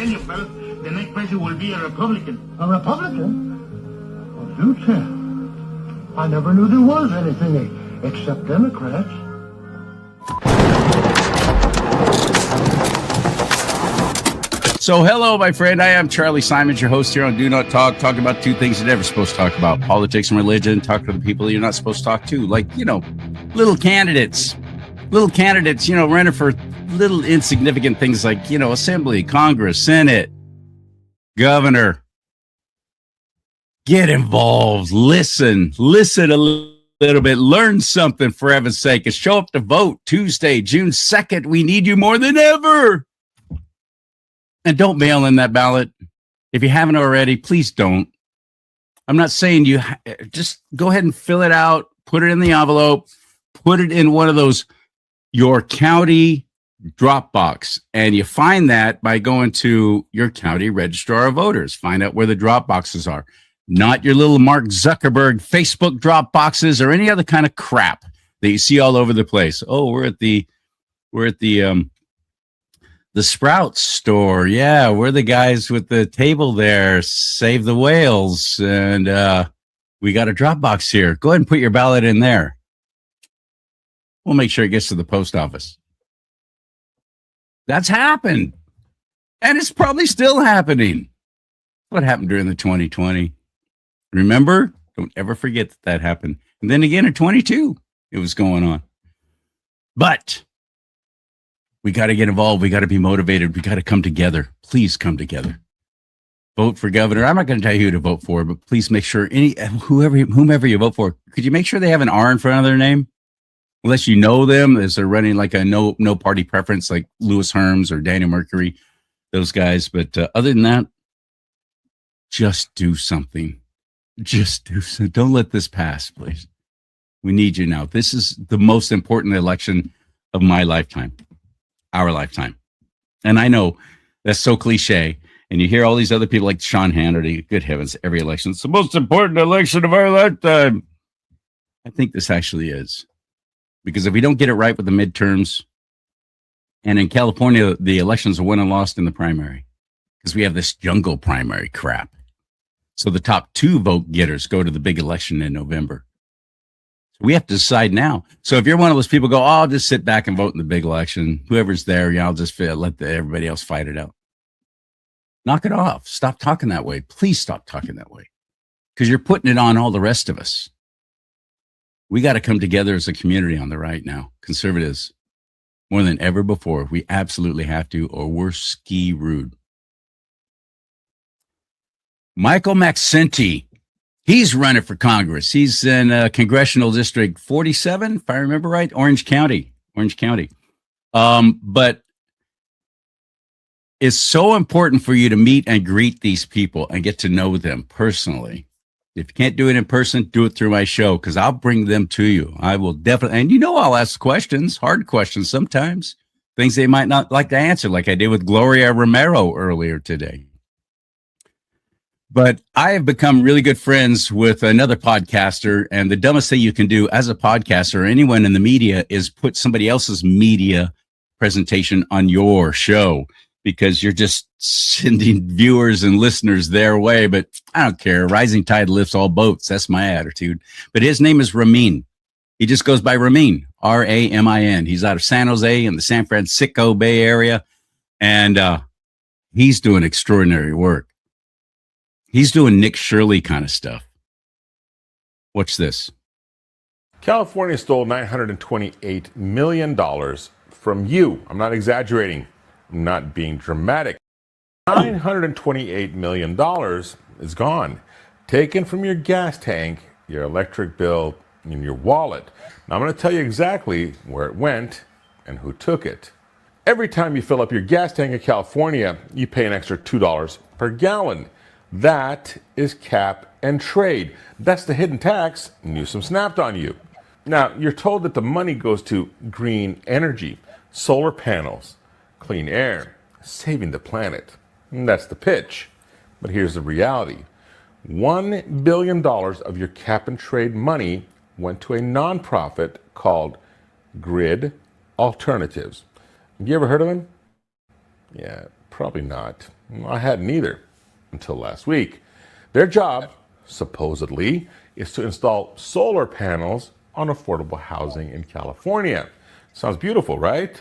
tell you, fellas, the next president will be a Republican. A Republican? Well, do tell. I never knew there was anything except Democrats. So hello, my friend. I am CharLee Simons, your host here on Do Not Talk, talking about two things you're never supposed to talk about: politics and religion. Talk to the people you're not supposed to talk to, like, little candidates, running for little insignificant things like, Assembly, Congress, Senate, governor. Get involved. Listen a little bit. Learn something, for heaven's sake. And show up to vote Tuesday, June 2nd. We need you more than ever. And don't mail in that ballot. If you haven't already, please don't. I'm not saying you just go ahead and fill it out, put it in the envelope, put it in one of those, your county drop box. And you find that by going to your county registrar of voters. Find out where the drop boxes are. Not your little Mark Zuckerberg Facebook drop boxes or any other kind of crap that you see all over the place. Oh, we're at the Sprouts store. Yeah, we're the guys with the table there. Save the whales. And we got a drop box here. Go ahead and put your ballot in there. We'll make sure it gets to the post office. That's happened. And it's probably still happening. What happened during the 2020? Remember? Don't ever forget that happened. And then again in 22, it was going on. But we got to get involved. We got to be motivated. We got to come together. Please come together. Vote for governor. I'm not going to tell you who to vote for, but please make sure whomever you vote for, could you make sure they have an R in front of their name? Unless you know them, as they're running like a no party preference, like Louis Herms or Daniel Mercury, those guys. But other than that, just do something. Just do something. Don't let this pass, please. We need you now. This is the most important election of my lifetime. Our lifetime. And I know that's so cliche. And you hear all these other people like Sean Hannity. Good heavens, every election. It's the most important election of our lifetime. I think this actually is. Because if we don't get it right with the midterms, and in California, the elections are won and lost in the primary. Because we have this jungle primary crap. So the top two vote getters go to the big election in November. We have to decide now. So if you're one of those people go, oh, I'll just sit back and vote in the big election. Whoever's there, I'll just let everybody else fight it out. Knock it off. Stop talking that way. Please stop talking that way. Because you're putting it on all the rest of us. We got to come together as a community on the right now. Conservatives, more than ever before. We absolutely have to, or we're ski-rude. Michael Maxenti. He's running for Congress. He's in Congressional District 47, if I remember right, Orange County. But it's so important for you to meet and greet these people and get to know them personally. If you can't do it in person, do it through my show, because I'll bring them to you. I will definitely, and I'll ask questions, hard questions sometimes, things they might not like to answer, like I did with Gloria Romero earlier today. But I have become really good friends with another podcaster, and the dumbest thing you can do as a podcaster or anyone in the media is put somebody else's media presentation on your show, because you're just sending viewers and listeners their way. But I don't care. Rising tide lifts all boats. That's my attitude. But his name is Ramin. He just goes by Ramin, Ramin. He's out of San Jose in the San Francisco Bay Area, and he's doing extraordinary work. He's doing Nick Shirley kind of stuff. Watch this. California stole $928 million from you. I'm not exaggerating. I'm not being dramatic. $928 million is gone. Taken from your gas tank, your electric bill, and your wallet. Now I'm going to tell you exactly where it went and who took it. Every time you fill up your gas tank in California, you pay an extra $2 per gallon. That is cap and trade. That's the hidden tax Newsom snapped on you. Now, you're told that the money goes to green energy, solar panels, clean air, saving the planet. And that's the pitch. But here's the reality. $1 billion of your cap and trade money went to a nonprofit called Grid Alternatives. Have you ever heard of them? Yeah, Probably not. I hadn't either until last week. Their job, supposedly, is to install solar panels on affordable housing in California. Sounds beautiful, right?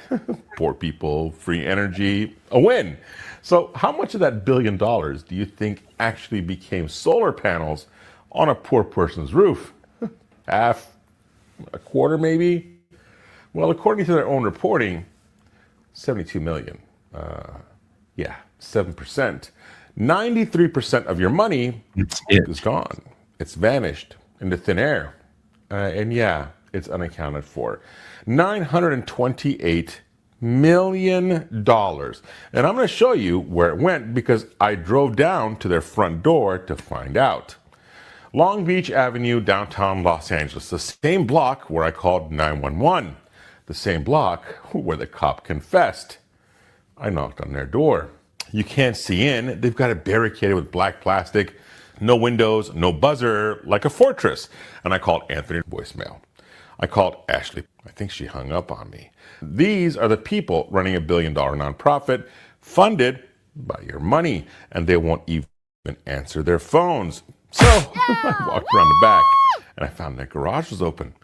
Poor people, free energy, a win. So how much of that $1 billion do you think actually became solar panels on a poor person's roof? Half, a quarter maybe? Well, according to their own reporting, 72 million. Yeah, 7%. 93% of your money is gone. It's vanished into thin air. And yeah, it's unaccounted for. $928 million. And I'm going to show you where it went because I drove down to their front door to find out. Long Beach Avenue, downtown Los Angeles, the same block where I called 911, the same block where the cop confessed. I knocked on their door. You can't see in. They've got it barricaded with black plastic, no windows, no buzzer, like a fortress. And I called Anthony voicemail. I called Ashley. I think she hung up on me. These are the people running $1 billion nonprofit funded by your money, and they won't even answer their phones. So I walked around the back and I found their garage was open.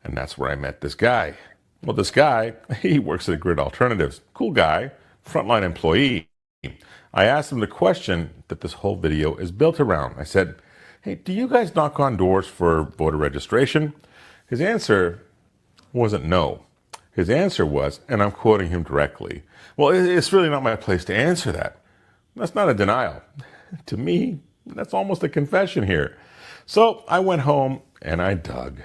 And that's where I met this guy. Well, this guy, he works at Grid Alternatives. Cool guy, frontline employee. I asked him the question that this whole video is built around. I said, hey, do you guys knock on doors for voter registration? His answer wasn't no. His answer was, and I'm quoting him directly, well, it's really not my place to answer that. That's not a denial. To me, that's almost a confession here. So I went home and I dug.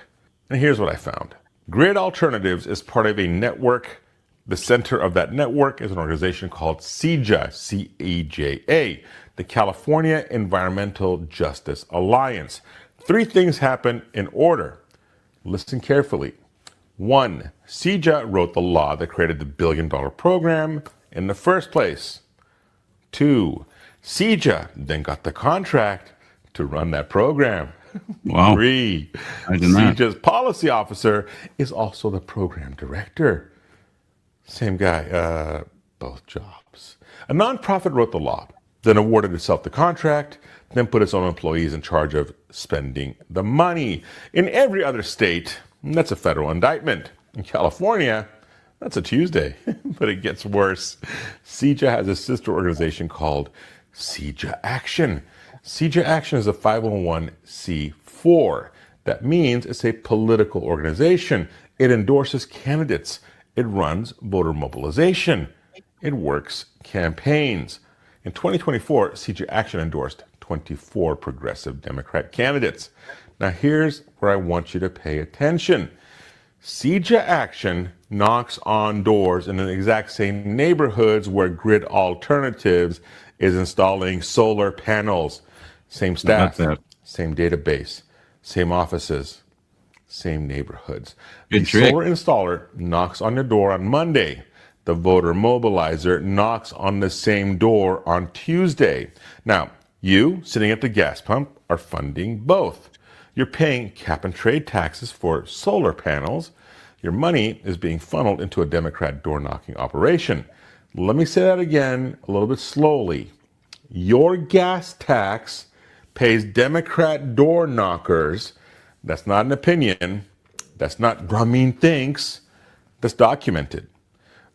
And here's what I found. Grid Alternatives is part of a network. The center of that network is an organization called CEJA, C-E-J-A, the California Environmental Justice Alliance. 3 things happen in order. Listen carefully. 1, CEJA wrote the law that created the $1 billion program in the first place. 2, CEJA then got the contract to run that program. Wow. 3, CEJA's policy officer is also the program director. Same guy, both jobs. A nonprofit wrote the law, then awarded itself the contract, then put its own employees in charge of spending the money. In every other state, that's a federal indictment. In California, that's a Tuesday. But it gets worse. CEJA has a sister organization called CEJA Action. CEJA Action is a 501c4. That means it's a political organization. It endorses candidates. It runs voter mobilization. It works campaigns. In 2024, CEJA Action endorsed 24 progressive Democrat candidates. Now here's where I want you to pay attention. CEJA Action knocks on doors in the exact same neighborhoods where Grid Alternatives is installing solar panels. Same staff, same database, same offices, same neighborhoods. The solar installer knocks on your door on Monday. The voter mobilizer knocks on the same door on Tuesday. Now, you, sitting at the gas pump, are funding both. You're paying cap and trade taxes for solar panels. Your money is being funneled into a Democrat door-knocking operation. Let me say that again a little bit slowly. Your gas tax pays Democrat door knockers. That's not an opinion. That's not Ramin thinks. That's documented.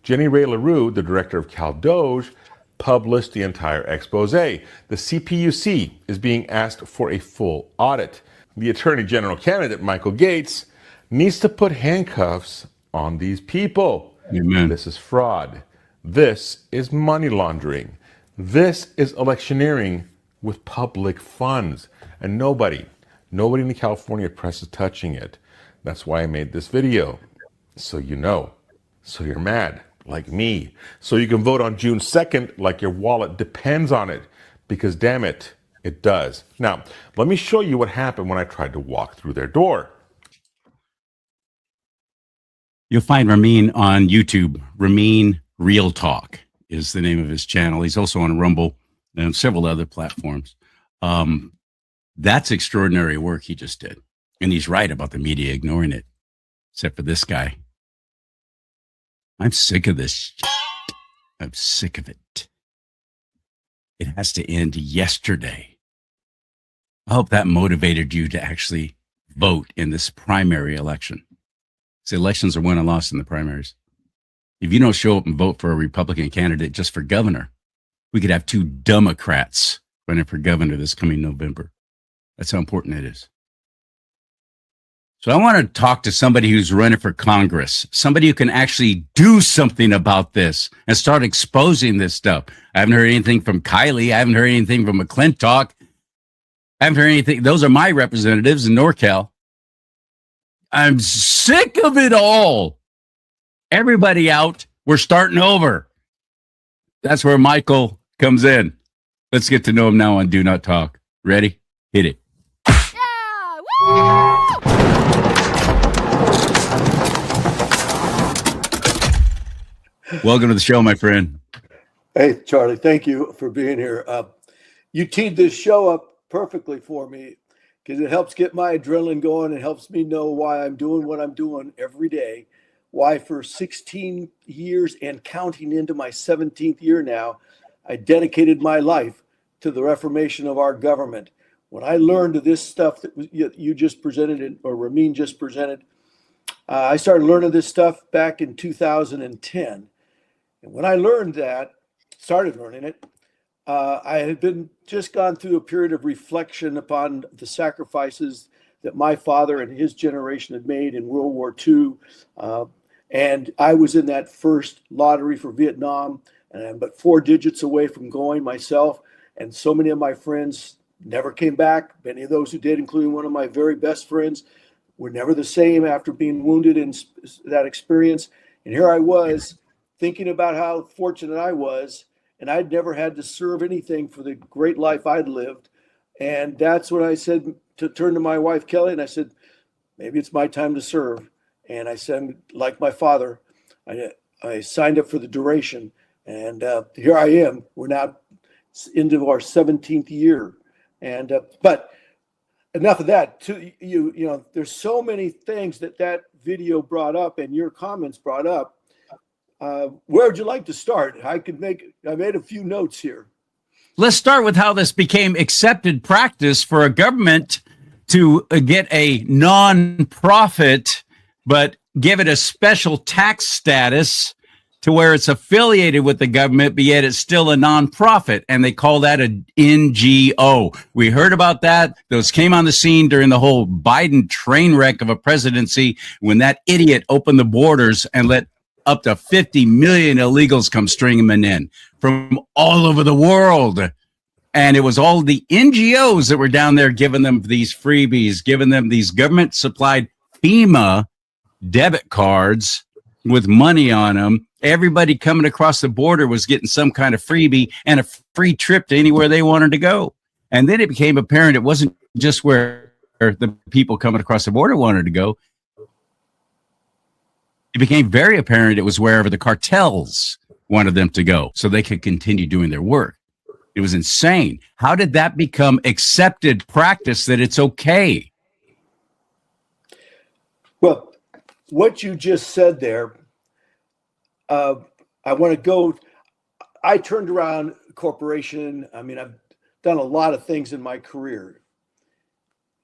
Jenny Ray LaRue, the director of CalDOGE, published the entire expose. The CPUC is being asked for a full audit. The Attorney General candidate, Michael Gates, needs to put handcuffs on these people. Amen. This is fraud. This is money laundering. This is electioneering with public funds. And nobody in the California press is touching it. That's why I made this video. So you know. So you're mad, like me. So you can vote on June 2nd like your wallet depends on it. Because damn it, it does. Now, let me show you what happened when I tried to walk through their door. You'll find Ramin on YouTube. Ramin Real Talk is the name of his channel. He's also on Rumble and several other platforms. That's extraordinary work he just did. And he's right about the media ignoring it, except for this guy. I'm sick of this. I'm sick of it. It has to end yesterday. I hope that motivated you to actually vote in this primary election. See, elections are won and lost in the primaries. If you don't show up and vote for a Republican candidate just for governor, we could have 2 Democrats running for governor this coming November. That's how important it is. So I want to talk to somebody who's running for Congress, somebody who can actually do something about this and start exposing this stuff. I haven't heard anything from Kylie. I haven't heard anything from McClintock. I haven't heard anything. Those are my representatives in NorCal. I'm sick of it all. Everybody out. We're starting over. That's where Michael comes in. Let's get to know him now on Do Not Talk. Ready? Hit it. Yeah! Woo! Welcome to the show, my friend. Hey, Charlie, thank you for being here. You teed this show up perfectly for me because it helps get my adrenaline going. It helps me know why I'm doing what I'm doing every day, why for 16 years and counting into my 17th year now, I dedicated my life to the reformation of our government. When I learned of this stuff that you just presented, or Ramin just presented, I started learning this stuff back in 2010. And when I learned that, started learning it, I had been just gone through a period of reflection upon the sacrifices that my father and his generation had made in World War II. And I was in that first lottery for Vietnam, and but 4 digits away from going myself. And so many of my friends never came back. Many of those who did, including one of my very best friends, were never the same after being wounded in that experience. And here I was thinking about how fortunate I was, and I'd never had to serve anything for the great life I'd lived. And that's when I said to turn to my wife, Kelly, and I said, maybe it's my time to serve. And I said, like my father, I signed up for the duration. And here I am. We're now into our 17th year. And but enough of that. You know, there's so many things that video brought up and your comments brought up. Where would you like to start? I made a few notes here. Let's start with how this became accepted practice for a government to get a non-profit, but give it a special tax status to where it's affiliated with the government, but yet it's still a nonprofit, and they call that an NGO. We heard about that. Those came on the scene during the whole Biden train wreck of a presidency when that idiot opened the borders and let up to 50 million illegals come streaming in from all over the world. And it was all the NGOs that were down there giving them these freebies, giving them these government-supplied FEMA debit cards with money on them. Everybody coming across the border was getting some kind of freebie and a free trip to anywhere they wanted to go. And then it became apparent it wasn't just where the people coming across the border wanted to go. It became very apparent it was wherever the cartels wanted them to go so they could continue doing their work. It was insane. How did that become accepted practice that it's okay? Well, what you just said there, I want to go. I turned around corporation. I mean, I've done a lot of things in my career.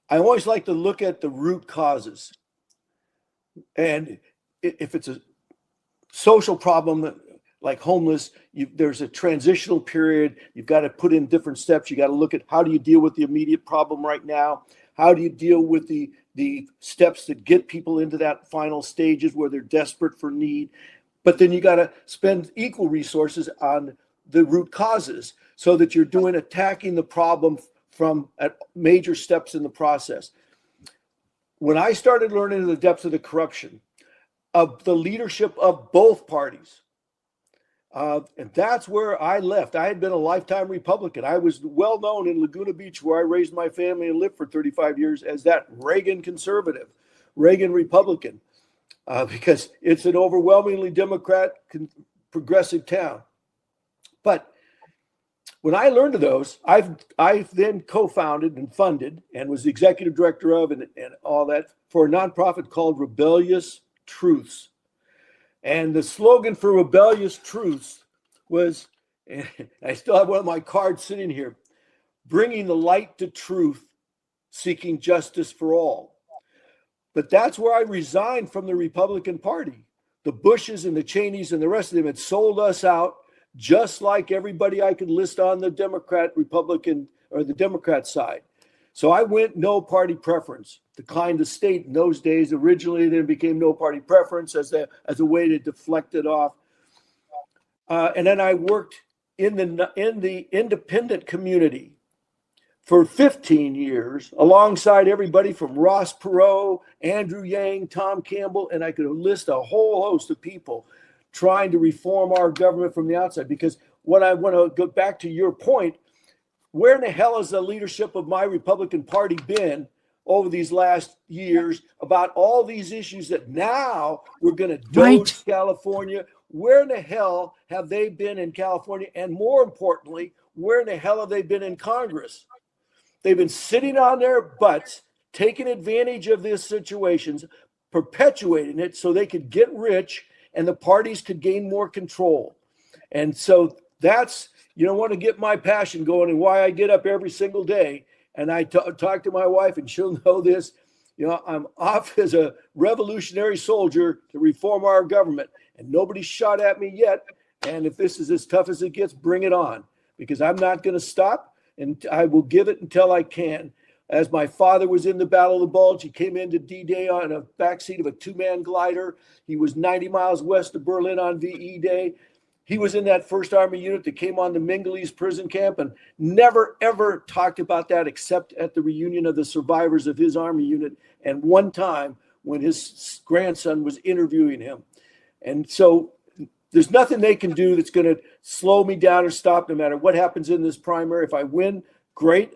I always like to look at the root causes. And if it's a social problem like homeless, there's a transitional period. You've got to put in different steps. You got to look at how do you deal with the immediate problem right now? How do you deal with the steps that get people into that final stages where they're desperate for need? But then you got to spend equal resources on the root causes so that you're attacking the problem from at major steps in the process. When I started learning the depths of the corruption of the leadership of both parties, and that's where I left. I had been a lifetime Republican. I was well known in Laguna Beach, where I raised my family and lived for 35 years, as that Reagan conservative, Reagan Republican, because it's an overwhelmingly Democrat progressive town. But when I learned of those, I've then co-founded and funded and was the executive director of and all that for a nonprofit called Rebellious Truths. And the slogan for Rebellious Truths was, And I still have one of my cards sitting here, bringing the light to truth, seeking justice for all. But that's where I resigned from the Republican Party. The Bushes and the Cheneys and the rest of them had sold us out, just like everybody I could list on the Republican, or the Democrat side. So I went no party preference, declined the state in those days. Originally, then became no party preference as a way to deflect it off. And then I worked in the independent community for 15 years, alongside everybody from Ross Perot, Andrew Yang, Tom Campbell, and I could list a whole host of people trying to reform our government from the outside. Because what I want to go back to your point, where in the hell has the leadership of my Republican Party been over these last years about all these issues that now we're going to doge California? Where in the hell have they been in California? And more importantly, where in the hell have they been in Congress? They've been sitting on their butts, taking advantage of these situations, perpetuating it so they could get rich and the parties could gain more control. And so that's, you don't want to get my passion going and why I get up every single day. And I talk to my wife, and she'll know this. You know, I'm off as a revolutionary soldier to reform our government, and nobody's shot at me yet. And if this is as tough as it gets, bring it on, because I'm not going to stop. And I will give it until I can. As my father was in the Battle of the Bulge, he came into D-Day on a backseat of a two-man glider. He was 90 miles west of Berlin on VE Day. He was in that First Army unit that came on the Mingelese prison camp and never, ever talked about that except at the reunion of the survivors of his Army unit and one time when his grandson was interviewing him. And so there's nothing they can do that's going to slow me down or stop, no matter what happens in this primary. If I win, great.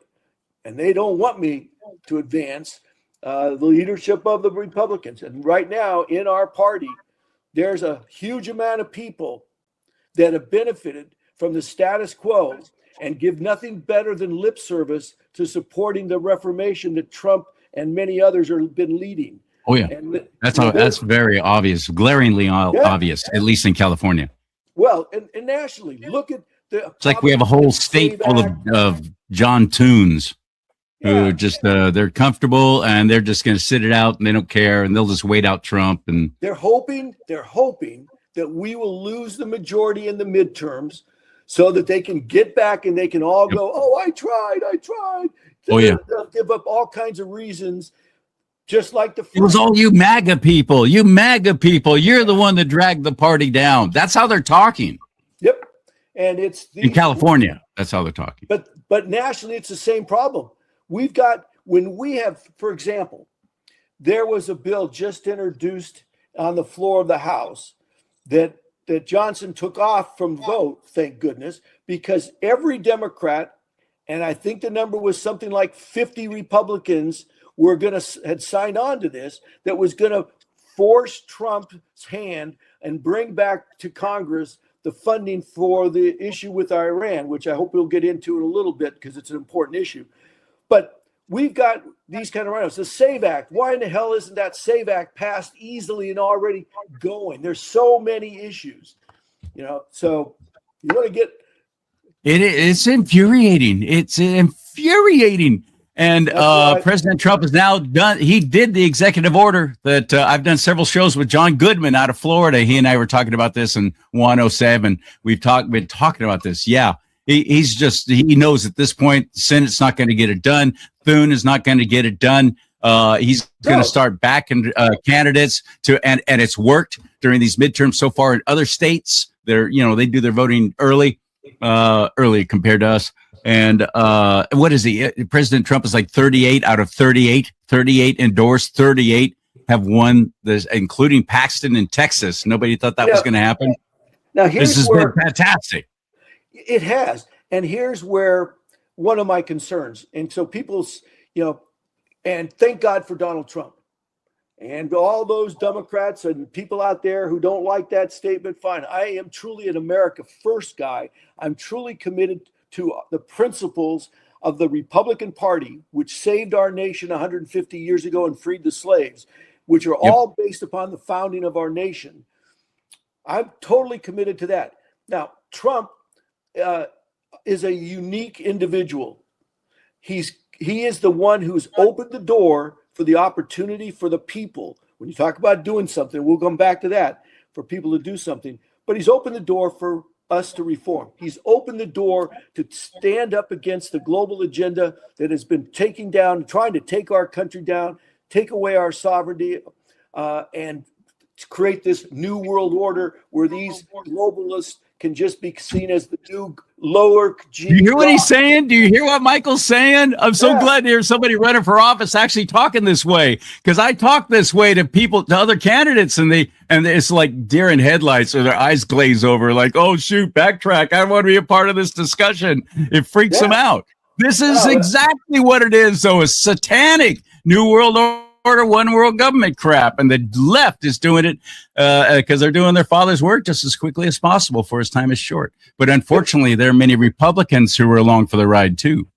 And they don't want me to advance the leadership of the Republicans. And right now in our party, there's a huge amount of people that have benefited from the status quo and give nothing better than lip service to supporting the reformation that Trump and many others have been leading. Oh yeah, and that's very obvious, glaringly obvious, at least in California. Well, and nationally, look at it's like we have a whole state full of John Tunes who just they're comfortable and they're just going to sit it out and they don't care and they'll just wait out Trump. And they're hoping that we will lose the majority in the midterms so that they can get back and they can all go, oh, I tried. They'll give up all kinds of reasons. Just like it was all you MAGA people. You're the one that dragged the party down. That's how they're talking. Yep. And it's in California. That's how they're talking. But nationally, it's the same problem. We've got, when we have, for example, there was a bill just introduced on the floor of the House that Johnson took off from vote, thank goodness, because every Democrat, and I think the number was something like 50 Republicans had signed on to this, that was going to force Trump's hand and bring back to Congress the funding for the issue with Iran, which I hope we'll get into in a little bit because it's an important issue. But we've got these kind of write-ups. The SAVE Act, why in the hell isn't that SAVE Act passed easily and already going? There's so many issues, so you want to get... It's infuriating. It's infuriating. And President Trump has now done, he did the executive order that I've done several shows with John Goodman out of Florida. He and I were talking about this in 107. We've been talking about this. Yeah, he knows at this point, the Senate's not going to get it done. Thune is not going to get it done. He's going to start backing candidates and it's worked during these midterms so far in other states. They do their voting early compared to us. And what is he? President Trump is like 38 out of 38 endorsed, 38 have won this, including Paxton in Texas. Nobody thought that was going to happen. Now, this has been fantastic. It has. And here's where one of my concerns. And so and thank God for Donald Trump and all those Democrats and people out there who don't like that statement. Fine. I am truly an America First guy. I'm truly committed to the principles of the Republican Party, which saved our nation 150 years ago and freed the slaves, which are all based upon the founding of our nation. I'm totally committed to that. Now, Trump, is a unique individual. He is the one who's opened the door for the opportunity for the people. When you talk about doing something, we'll come back to that, for people to do something. But he's opened the door for us to reform. He's opened the door to stand up against the global agenda that has been taking down, trying to take our country down, take away our sovereignty, and to create this new world order where these globalists can just be seen as the new lower G. Do you hear what he's saying? Do you hear what Michael's saying? I'm so glad to hear somebody running for office actually talking this way, because I talk this way to people, to other candidates, and it's like deer in headlights, or their eyes glaze over, like, oh shoot, backtrack. I don't want to be a part of this discussion. It freaks them out. This is exactly what it is, though. A satanic new world order, one world government crap, and the left is doing it because they're doing their father's work just as quickly as possible, for his time is short. But unfortunately, there are many Republicans who are along for the ride too.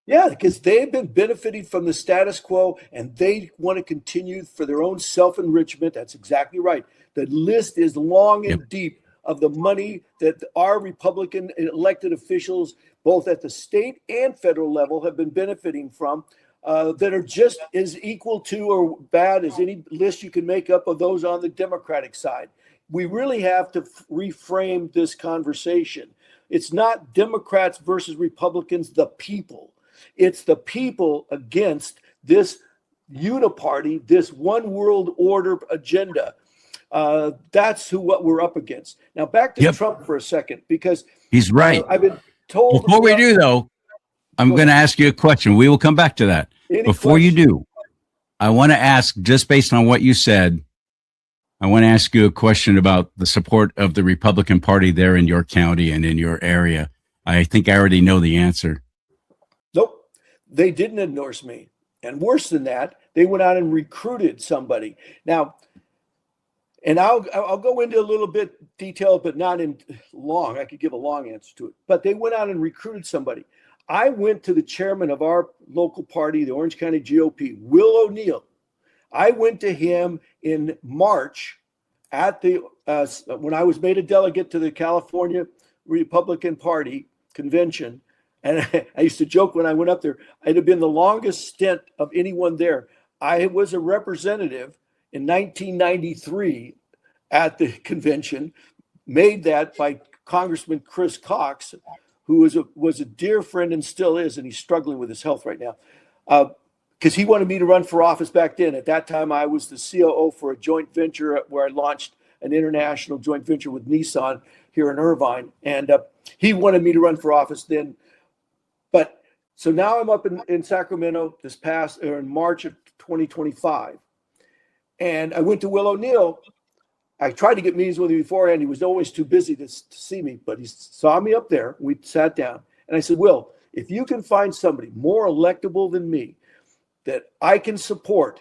Yeah, because they've been benefiting from the status quo, and they want to continue for their own self-enrichment. That's exactly right. The list is long and deep of the money that our Republican elected officials, both at the state and federal level, have been benefiting from, that are just as equal to or bad as any list you can make up of those on the Democratic side. We really have to reframe this conversation. It's not Democrats versus Republicans, the people. It's the people against this uniparty, this one world order agenda. That's what we're up against. Now back to Trump for a second, because he's right. I've been told. Before we do, though, I'm going to ask you a question. We will come back to that. Before you do, I want to ask, just based on what you said, I want to ask you a question about the support of the Republican Party there in your county and in your area. I think I already know the answer. Nope. They didn't endorse me. And worse than that, they went out and recruited somebody. Now, and I'll go into a little bit detail, but not in long. I could give a long answer to it. But they went out and recruited somebody. I went to the chairman of our local party, the Orange County GOP, Will O'Neill. I went to him in March at the when I was made a delegate to the California Republican Party convention. And I used to joke when I went up there, it had been the longest stint of anyone there. I was a representative in 1993 at the convention, made that by Congressman Chris Cox, who was a dear friend and still is, and he's struggling with his health right now, because he wanted me to run for office back then. At that time, I was the COO for a joint venture where I launched an international joint venture with Nissan here in Irvine, and he wanted me to run for office then. But so now I'm up in Sacramento in March of 2025, and I went to Will O'Neill. I tried to get meetings with him beforehand. He was always too busy to see me, but he saw me up there. We sat down, and I said, Will, if you can find somebody more electable than me that I can support,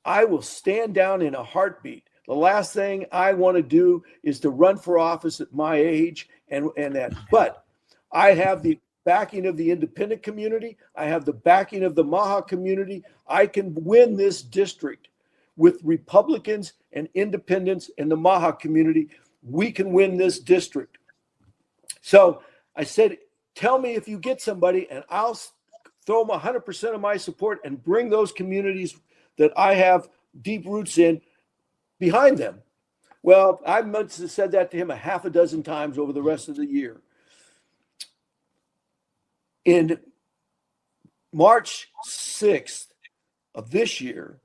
I will stand down in a heartbeat. The last thing I want to do is to run for office at my age and that. But I have the backing of the independent community. I have the backing of the Maha community. I can win this district with Republicans and independents and the Maha community. We can win this district. So I said, tell me if you get somebody, and I'll throw them 100% of my support and bring those communities that I have deep roots in behind them. Well, I must have said that to him a half a dozen times over the rest of the year. In March 6th of this year,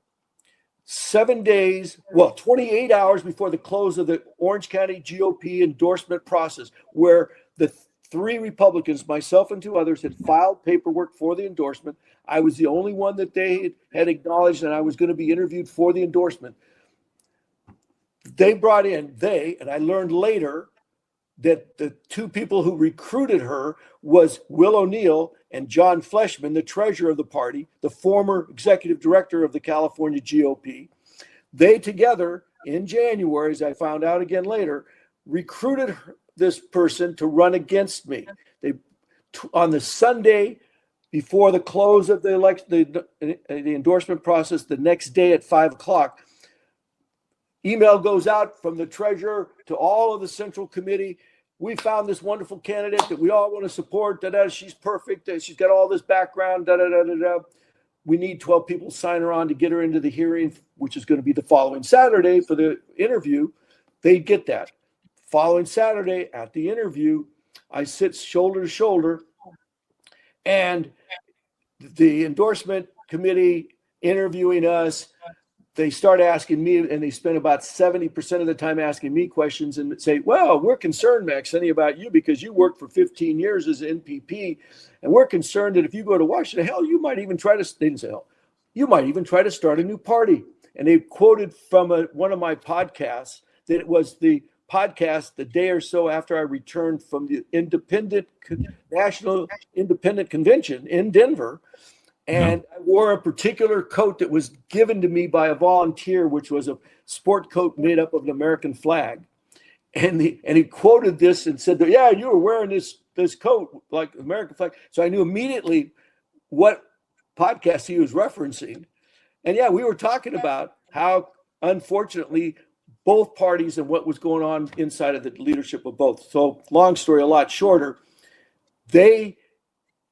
28 hours before the close of the Orange County GOP endorsement process, where the three Republicans, myself and two others, had filed paperwork for the endorsement. I was the only one that they had acknowledged, and I was going to be interviewed for the endorsement. They brought in, and I learned later that the two people who recruited her was Will O'Neill and John Fleshman, the treasurer of the party, the former executive director of the California GOP. They together in January, as I found out again later, recruited this person to run against me. They on the Sunday before the close of the election, the endorsement process, the next day at 5:00, email goes out from the treasurer to all of the central committee. we found this wonderful candidate that we all want to support. She's perfect. She's got all this background. We need 12 people to sign her on to get her into the hearing, which is going to be the following Saturday for the interview. They get that. Following Saturday at the interview, I sit shoulder to shoulder, and the endorsement committee interviewing us, they start asking me, and they spend about 70% of the time asking me questions and say, well, we're concerned, Maxine, about you because you worked for 15 years as an NPP, and we're concerned that if you go to Washington, hell, you might even try to, they didn't say hell, you might even try to start a new party. And they quoted from one of my podcasts that it was the podcast the day or so after I returned from the National Independent Convention in Denver. And I wore a particular coat that was given to me by a volunteer, which was a sport coat made up of an American flag. And he quoted this and said, yeah, you were wearing this coat like American flag. So I knew immediately what podcast he was referencing. And yeah, we were talking about how, unfortunately, both parties and what was going on inside of the leadership of both. So long story, a lot shorter. They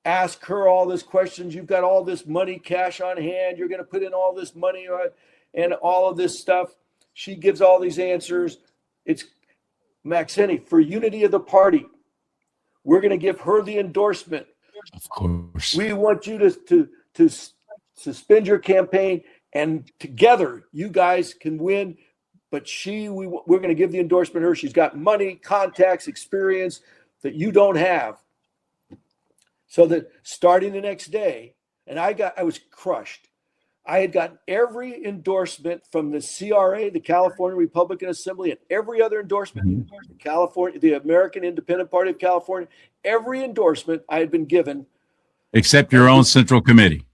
ask her all these questions. You've got all this money, cash on hand. You're going to put in all this money and all of this stuff. She gives all these answers. It's Maxine, for unity of the party, we're going to give her the endorsement. Of course. We want you to suspend your campaign, and together you guys can win. But we're going to give the endorsement to her. She's got money, contacts, experience that you don't have. So that starting the next day, and I was crushed. I had gotten every endorsement from the CRA, the California Republican Assembly, and every other endorsement, the American Independent Party of California, every endorsement I had been given. Except your own Central Committee.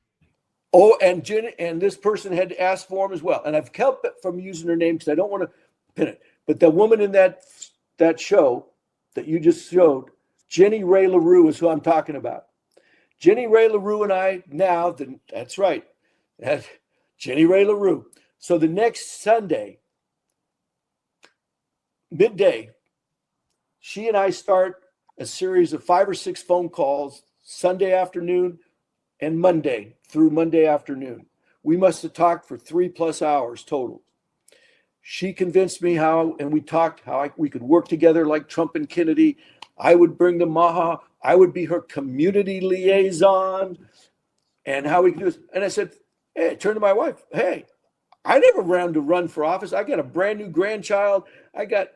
Oh, and Jen and this person had to ask for them as well. And I've kept it from using her name because I don't want to pin it. But the woman in that show that you just showed, Jenny Ray LaRue, is who I'm talking about. Jenny Ray LaRue and I now, that's right, Jenny Ray LaRue. So the next Sunday, midday, she and I start a series of 5 or 6 phone calls Sunday afternoon and Monday through Monday afternoon. We must have talked for 3+ hours total. She convinced me and we talked how we could work together like Trump and Kennedy. I would bring the Maha. I would be her community liaison, and how we could do this. And I said, hey, I turned to my wife. Hey, I never ran to run for office. I got a brand new grandchild. I got,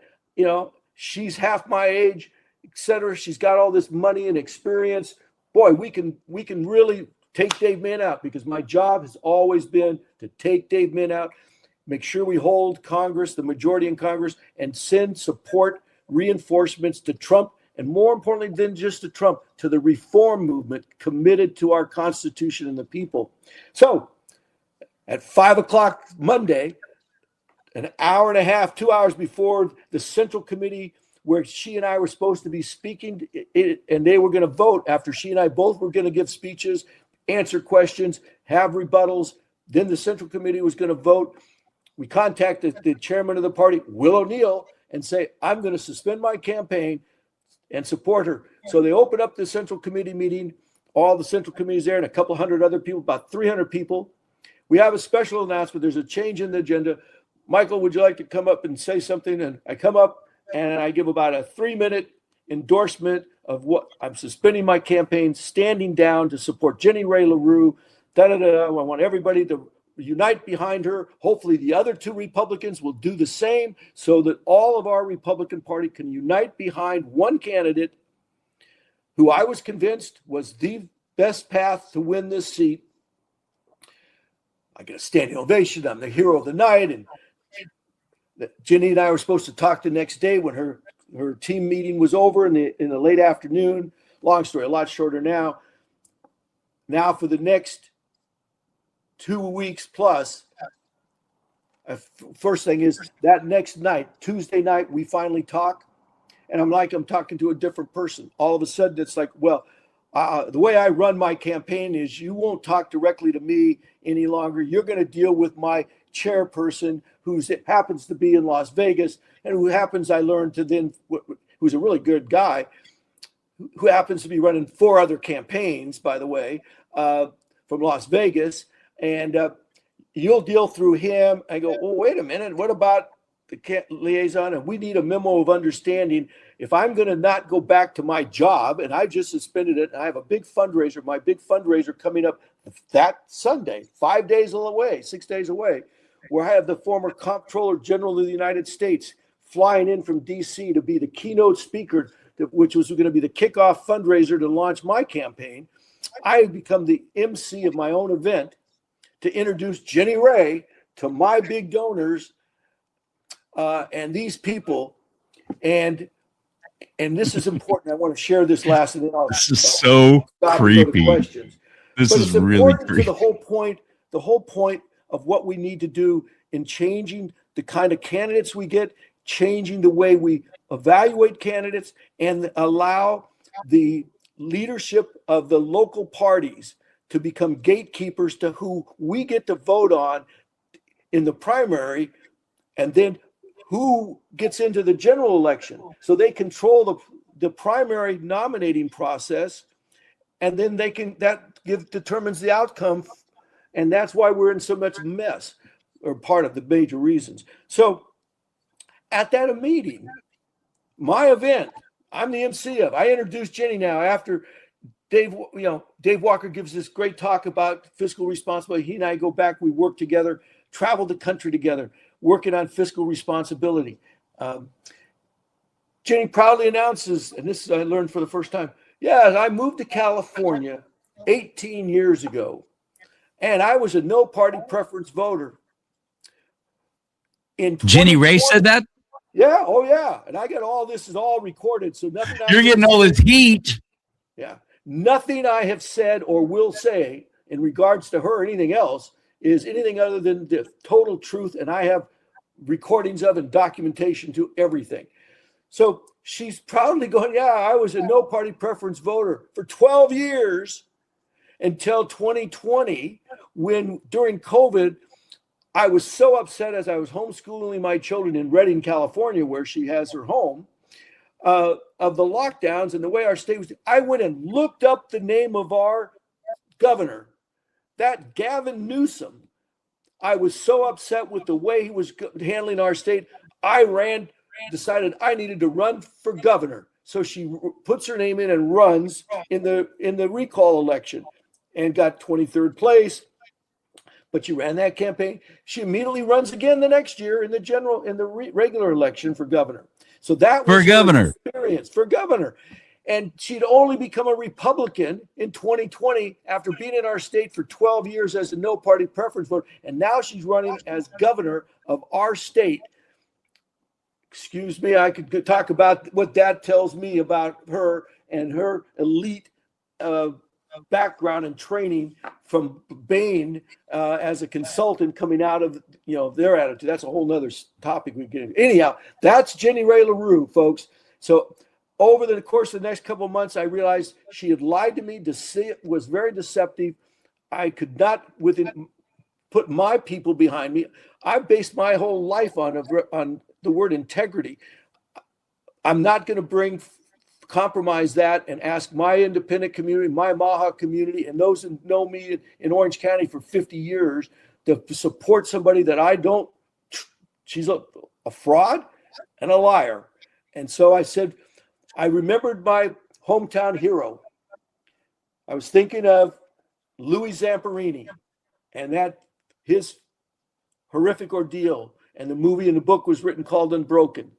she's half my age, etc. She's got all this money and experience. Boy, we can really take Dave Min out, because my job has always been to take Dave Min out, make sure we hold Congress, the majority in Congress, and send support reinforcements to Trump. And more importantly than just to Trump, to the reform movement committed to our Constitution and the people. So at 5 o'clock Monday, an hour and a half, 2 hours before the Central Committee, where she and I were supposed to be speaking, and they were going to vote after she and I both were going to give speeches, answer questions, have rebuttals. Then the Central Committee was going to vote. We contacted the chairman of the party, Will O'Neill, and say, I'm going to suspend my campaign and support her. So they open up the Central Committee meeting. All the Central Committees there and a couple hundred other people, about 300 people. We have a special announcement. There's a change in the agenda. Michael, would you like to come up and say something? And I come up and I give about a 3-minute endorsement of what I'm suspending my campaign, standing down to support Jenny Ray LaRue. I want everybody to unite behind her. Hopefully the other 2 Republicans will do the same, so that all of our Republican Party can unite behind one candidate who I was convinced was the best path to win this seat. I get a standing ovation. I'm the hero of the night. And Jenny and I were supposed to talk the next day when her team meeting was over in the late afternoon. Long story, a lot shorter now. Now for the next 2 weeks plus, first thing is that next night, Tuesday night, we finally talk. And I'm talking to a different person. All of a sudden, it's like, well, the way I run my campaign is you won't talk directly to me any longer. You're going to deal with my chairperson, who happens to be in Las Vegas, and who happens, I learned, to then who's a really good guy, who happens to be running 4 other campaigns, by the way, from Las Vegas. And you'll deal through him. I go, well, wait a minute. What about the liaison? And we need a memo of understanding. If I'm going to not go back to my job, and I just suspended it, and I have a big fundraiser, my big fundraiser coming up that Sunday, 5 days away, 6 days away, where I have the former Comptroller General of the United States flying in from D.C. to be the keynote speaker, which was going to be the kickoff fundraiser to launch my campaign. I become the MC of my own event to introduce Jenny Ray to my big donors and these people. And this is important. I want to share this last, and then this is so creepy. This is really creepy. The whole point of what we need to do in changing the kind of candidates we get, changing the way we evaluate candidates, and allow the leadership of the local parties to become gatekeepers to who we get to vote on in the primary, and then who gets into the general election. So they control the primary nominating process, and then determines the outcome. And that's why we're in so much mess, or part of the major reasons. So at that meeting, my event, I'm the MC of. I introduced Jenny now after Dave Walker gives this great talk about fiscal responsibility. He and I go back, we work together, travel the country together, working on fiscal responsibility. Jenny proudly announces, and this I learned for the first time, I moved to California 18 years ago, and I was a no party preference voter. Jenny Ray said that? Yeah. Oh, yeah. And I got all this is all recorded. So nothing. You're getting all this heat. Yeah. Nothing I have said or will say in regards to her or anything else is anything other than the total truth. And I have recordings of and documentation to everything. So she's proudly going, I was a no party preference voter for 12 years until 2020, when during COVID, I was so upset as I was homeschooling my children in Redding, California, where she has her home, of the lockdowns and the way our state was. I went and looked up the name of our governor, that Gavin Newsom. I was so upset with the way he was handling our state. I decided I needed to run for governor. So she puts her name in and runs in the recall election and got 23rd place. But she ran that campaign. She immediately runs again the next year in the regular election for governor. So that was her experience for governor. And she'd only become a Republican in 2020 after being in our state for 12 years as a no party preference voter. And now she's running as governor of our state. Excuse me, I could talk about what that tells me about her and her elite background and training from Bain as a consultant coming out of their attitude. That's a whole nother topic we get into. Anyhow, that's Jenny Ray LaRue, folks. So over the course of the next couple of months, I realized she had lied to me. Was very deceptive. I could not put my people behind me. I based my whole life on the word integrity. I'm not going to compromise that and ask my independent community, my Maha community, and those who know me in Orange County for 50 years to support somebody that I don't. She's a fraud and a liar. And so I said, I remembered my hometown hero. I was thinking of Louis Zamperini and his horrific ordeal. And the movie and the book was written called Unbroken.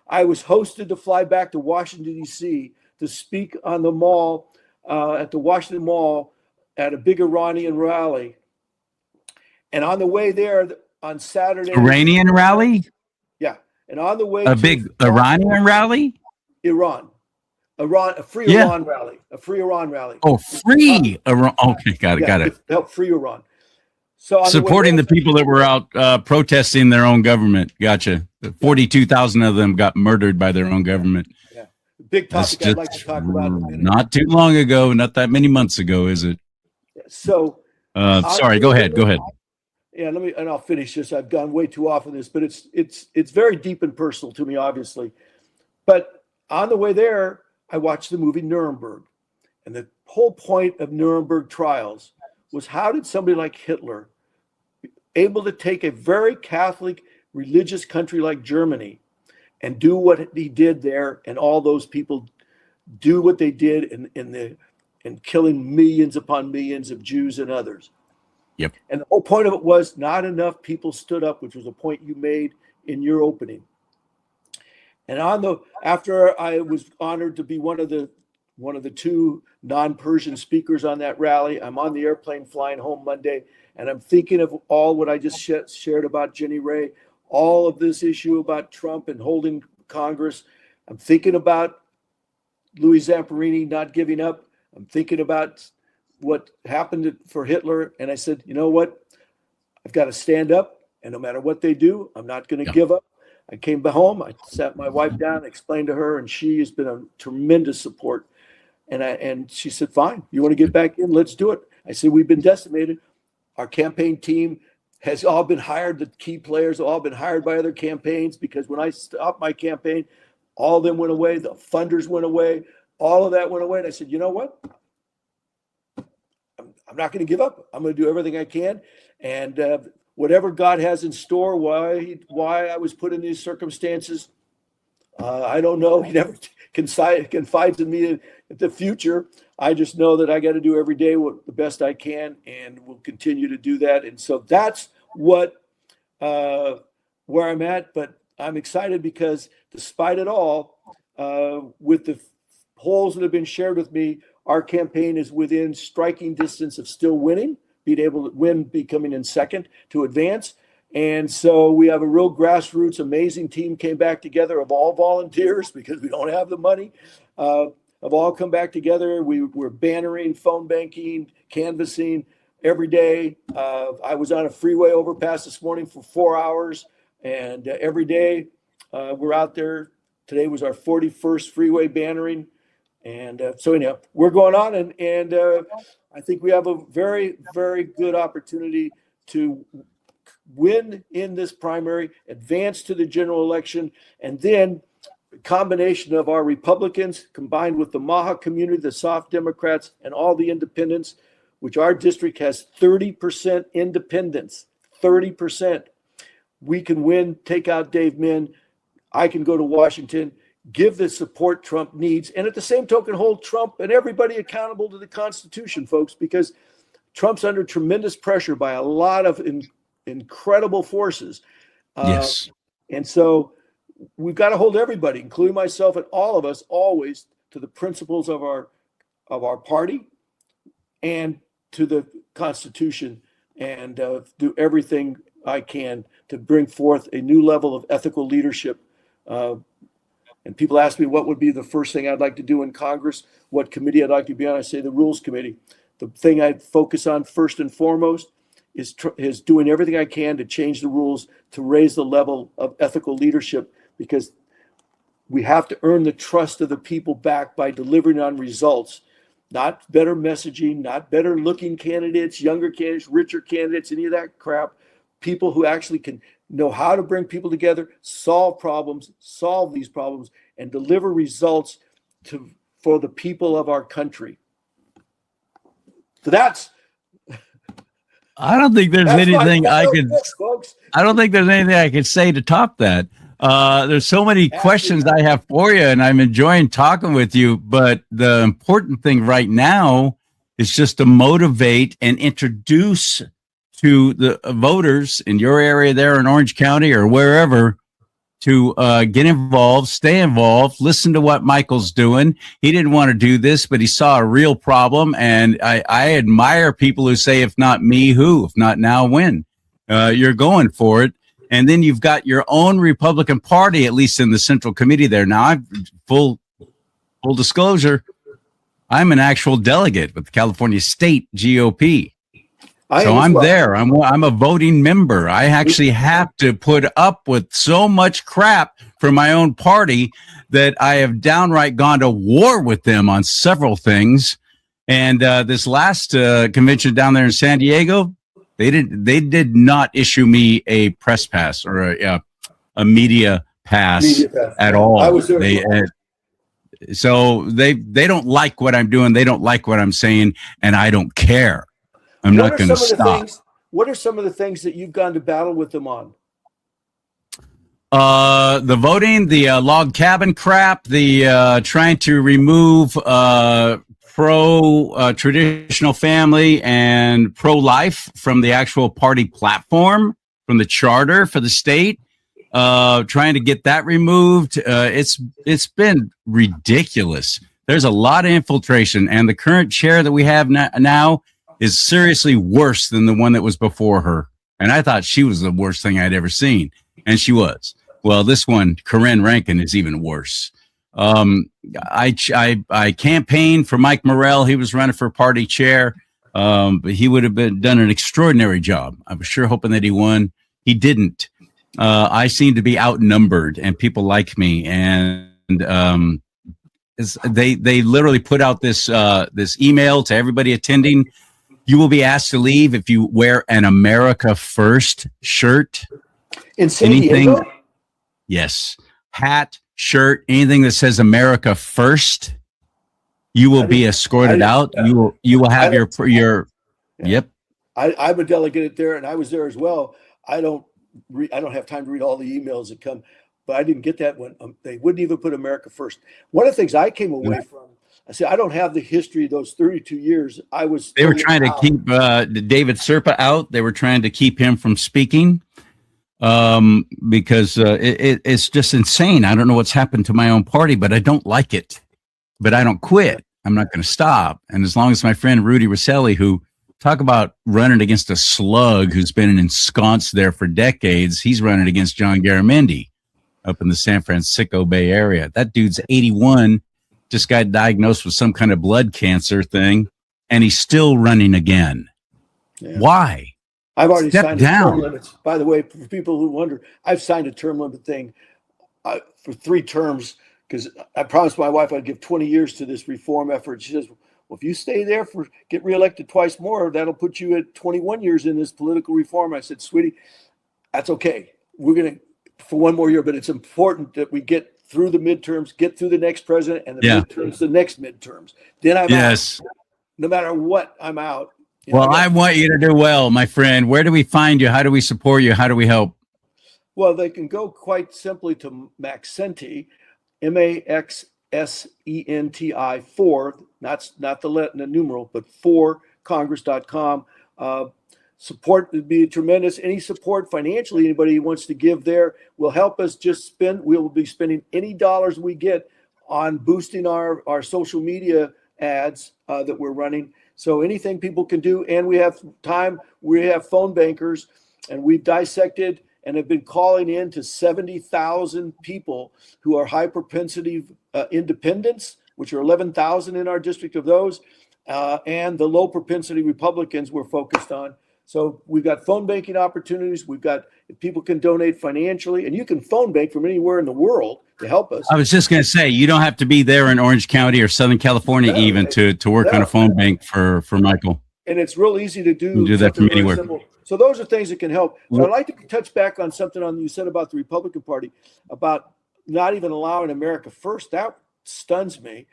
I was hosted to fly back to Washington, D.C. to speak on the mall, at the Washington Mall at a big Iranian rally. And on the way there on Saturday. Iranian rally? Yeah. And on the way a big Iranian rally? Iran, a free Iran rally, a free Iran rally. Oh, free Iran. Okay, got it. Help free Iran. So supporting the people that were out protesting their own government. Gotcha. 42,000 of them got murdered by their own government. Yeah, big topic I'd like to talk about in a minute. Not too long ago, not that many months ago, is it? So, sorry. Go ahead. Yeah, and I'll finish this. I've gone way too off on this, but it's very deep and personal to me, obviously. But on the way there, I watched the movie Nuremberg. And the whole point of Nuremberg trials was, how did somebody like Hitler able to take a very Catholic religious country like Germany and do what he did there, and all those people do what they did in killing millions upon millions of Jews and others. Yep. And the whole point of it was, not enough people stood up, which was a point you made in your opening. And after I was honored to be one of the two non-Persian speakers on that rally, I'm on the airplane flying home Monday, and I'm thinking of all what I just shared about Jenny Ray, all of this issue about Trump and holding Congress. I'm thinking about Louis Zamperini not giving up. I'm thinking about what happened for Hitler. And I said, you know what? I've got to stand up, and no matter what they do, I'm not going to give up. I came back home. I sat my wife down, explained to her, and she has been a tremendous support. And she said, fine, you want to get back in? Let's do it. I said, we've been decimated. Our campaign team has all been hired. The key players have all been hired by other campaigns, because when I stopped my campaign, all of them went away. The funders went away. All of that went away. And I said, you know what? I'm not going to give up. I'm going to do everything I can. And whatever God has in store, why I was put in these circumstances, I don't know. He never confides in me in the future. I just know that I got to do every day the best I can, and will continue to do that. And so that's where I'm at. But I'm excited because, despite it all, with the polls that have been shared with me, our campaign is within striking distance of still winning, being able to win, becoming in second to advance. And so we have a real grassroots, amazing team came back together of all volunteers, because we don't have the money, have all come back together. We're bannering, phone banking, canvassing every day. I was on a freeway overpass this morning for 4 hours, and every day we're out there. Today was our 41st freeway bannering. And so anyhow, we're going on, and I think we have a very, very good opportunity to win in this primary, advance to the general election, and then a combination of our Republicans combined with the Maha community, the soft Democrats, and all the independents, which our district has 30% independents, 30%. We can win, take out Dave Min. I can go to Washington, give the support Trump needs, and at the same token, hold Trump and everybody accountable to the Constitution, folks, because Trump's under tremendous pressure by a lot of incredible forces. Yes. And so we've got to hold everybody, including myself and all of us, always to the principles of our party and to the Constitution, and do everything I can to bring forth a new level of ethical leadership. And people ask me what would be the first thing I'd like to do in Congress, what committee I'd like to be on. I say the Rules Committee. The thing I'd focus on first and foremost is doing everything I can to change the rules, to raise the level of ethical leadership, because we have to earn the trust of the people back by delivering on results, not better messaging, not better looking candidates, younger candidates, richer candidates, any of that crap. People who actually can know how to bring people together, solve these problems, and deliver results for the people of our country. So I don't think there's anything I could. Folks. I don't think there's anything I could say to top that. There's so many questions I have for you, and I'm enjoying talking with you. But the important thing right now is just to motivate and introduce to the voters in your area there in Orange County or wherever to get involved, stay involved, listen to what Michael's doing. He didn't want to do this, but he saw a real problem. And I admire people who say, if not me, who? If not now, when? You're going for it. And then you've got your own Republican Party, at least in the Central Committee there. Now, I'm full disclosure, I'm an actual delegate with the California State GOP. So I'm there. I'm a voting member. I actually have to put up with so much crap from my own party that I have downright gone to war with them on several things. And this last convention down there in San Diego, they did not issue me a press pass or a media pass at all. I was there. So they don't like what I'm doing. They don't like what I'm saying, and I don't care. I'm not going to stop. What are some of the things that you've gone to battle with them on? The voting, the log cabin crap, the trying to remove pro traditional family and pro life from the actual party platform, from the charter for the state. Trying to get that removed. It's been ridiculous. There's a lot of infiltration, and the current chair that we have now is seriously worse than the one that was before her. And I thought she was the worst thing I'd ever seen, and she was. Well, this one, Corinne Rankin, is even worse. I campaigned for Mike Morrell. He was running for party chair, but he would have done an extraordinary job. I was sure hoping that he won. He didn't. I seem to be outnumbered, and people like me. And they literally put out this email to everybody attending. You will be asked to leave if you wear an America First shirt. In San Diego? Yes. Hat, shirt, anything that says America First, you will be escorted out. You will have your yep. I'm a delegate there, and I was there as well. I don't have time to read all the emails that come, but I didn't get that one. They wouldn't even put America First. One of the things I came away from, I said, I don't have the history of those 32 years. They were trying to keep David Serpa out. They were trying to keep him from speaking because it's just insane. I don't know what's happened to my own party, but I don't like it. But I don't quit. I'm not going to stop. And as long as my friend Rudy Rosselli, who talk about running against a slug who's been ensconced there for decades, he's running against John Garamendi up in the San Francisco Bay Area. That dude's 81. Just got diagnosed with some kind of blood cancer thing, and he's still running again. Yeah. Why? I've already signed term limits. By the way, for people who wonder, I've signed a term limit thing for 3 terms because I promised my wife I'd give 20 years to this reform effort. She says, well, if you stay there get reelected twice more, that'll put you at 21 years in this political reform. I said, sweetie, that's okay. We're going to, for 1 more year, but it's important that we get through the midterms, get through the next president, and the midterms, the next midterms. Then I'm out. No matter what, I'm out. I want you to do well, my friend. Where do we find you? How do we support you? How do we help? Well, they can go quite simply to Maxenti, MAXSENTI 4, not the numeral, but 4congress.com. Support would be tremendous. Any support financially, anybody who wants to give there will help us we will be spending any dollars we get on boosting our social media ads that we're running. So anything people can do, and we have time, we have phone bankers, and we've dissected and have been calling in to 70,000 people who are high propensity independents, which are 11,000 in our district of those, and the low propensity Republicans we're focused on. So we've got phone banking opportunities. If people can donate financially, and you can phone bank from anywhere in the world to help us. I was just going to say, you don't have to be there in Orange County or Southern California to work on a phone bank for Michael. And it's real easy to do. You can do that from anywhere. So those are things that can help. But I'd like to touch back on something you said about the Republican Party, about not even allowing America First. That stuns me.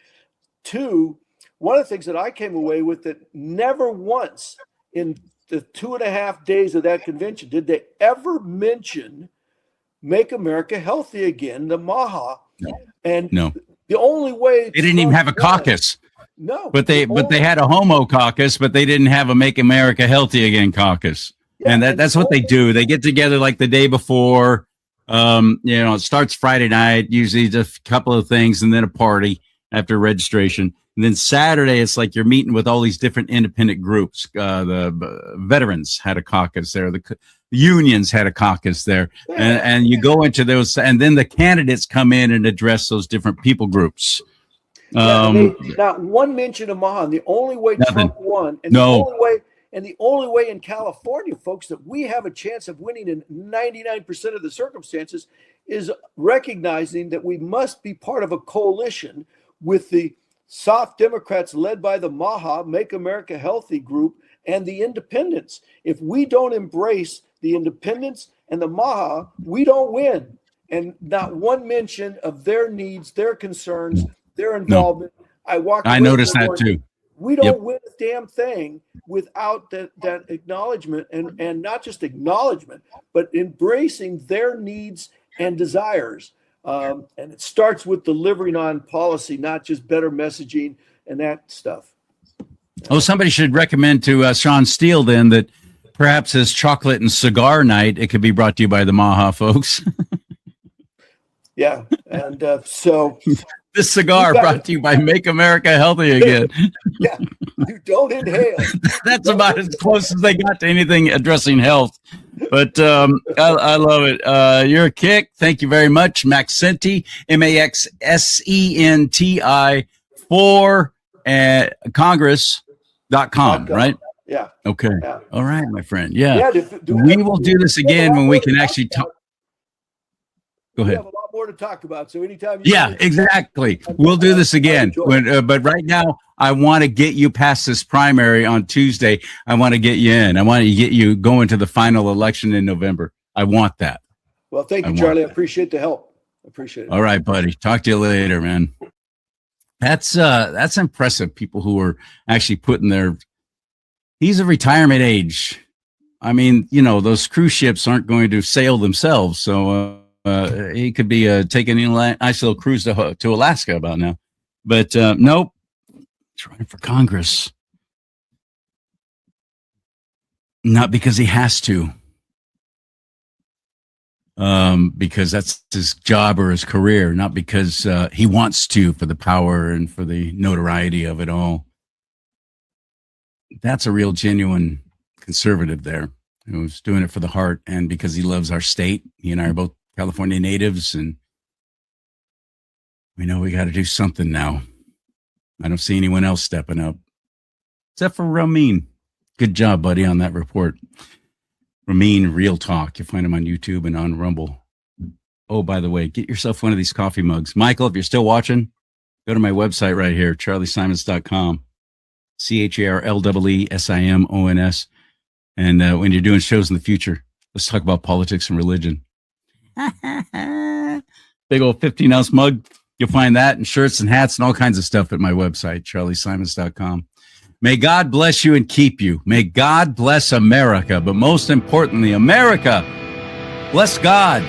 2, one of the things that I came away with that never once in the 2.5 days of that convention did they ever mention Make America Healthy Again, the MAHA. No. And no. The only way they didn't even have a caucus. No. But they had a homo caucus, but they didn't have a Make America Healthy Again caucus. Yeah, and that's what they do. They get together like the day before. It starts Friday night, usually just a couple of things, and then a party after registration. And then Saturday, it's like you're meeting with all these different independent groups. The veterans had a caucus there. The unions had a caucus there. And you go into those, and then the candidates come in and address those different people groups. Not one mention of Mahan. The only way Trump won, and the only way in California, folks, that we have a chance of winning in 99% of the circumstances is recognizing that we must be part of a coalition with the soft Democrats led by the MAHA, Make America Healthy group, and the independents. If we don't embrace the independents and the MAHA, we don't win. And not one mention of their needs, their concerns, their involvement. I walked I away noticed from that going, too. we don't Yep. win a damn thing without that acknowledgement, and not just acknowledgement, but embracing their needs and desires. And it starts with delivering on policy, not just better messaging and that stuff. Oh, somebody should recommend to Sean Steele then that perhaps his chocolate and cigar night, it could be brought to you by the Maha folks. Yeah. And so This cigar You got brought it. to you by Make America Healthy Again. yeah, you don't inhale. That's about as close as they got to anything addressing health. But I love it. You're a kick. Thank you very much. Maxenti, MAXSENTI for Congress.com, right? Yeah. Okay. Yeah. All right, my friend. Yeah. Yeah. We will do this again when we can actually talk. Go We ahead. have a lot more to talk about. So anytime. Yeah, exactly. We'll do this again. But right now, I want to get you past this primary on Tuesday. I want to get you in. I want to get you going to the final election in November. I want that. Well, thank you, Charlie. I appreciate the help. I appreciate it. All right, buddy. Talk to you later, man. That's impressive. People who are actually putting their, he's a retirement age. I mean, you know, those cruise ships aren't going to sail themselves. So he could be taking a nice little cruise to Alaska about now. But nope. He's running for Congress. Not because he has to. Because that's his job or his career, not because he wants to for the power and for the notoriety of it all. That's a real genuine conservative there who's doing it for the heart and because he loves our state. He and I are both California natives, and we know we got to do something now. I don't see anyone else stepping up except for Ramin. Good job, buddy, on that report. Ramin Real Talk. You'll find him on YouTube and on Rumble. Oh, by the way, get yourself one of these coffee mugs. Michael, if you're still watching, go to my website right here, CharLeeSimons.com. CharLeeSimons. And when you're doing shows in the future, let's talk about politics and religion. Big old 15-ounce mug. You'll find that and shirts and hats and all kinds of stuff at my website, CharLeeSimons.com. May God bless you and keep you. May God bless America. But most importantly, America, bless God.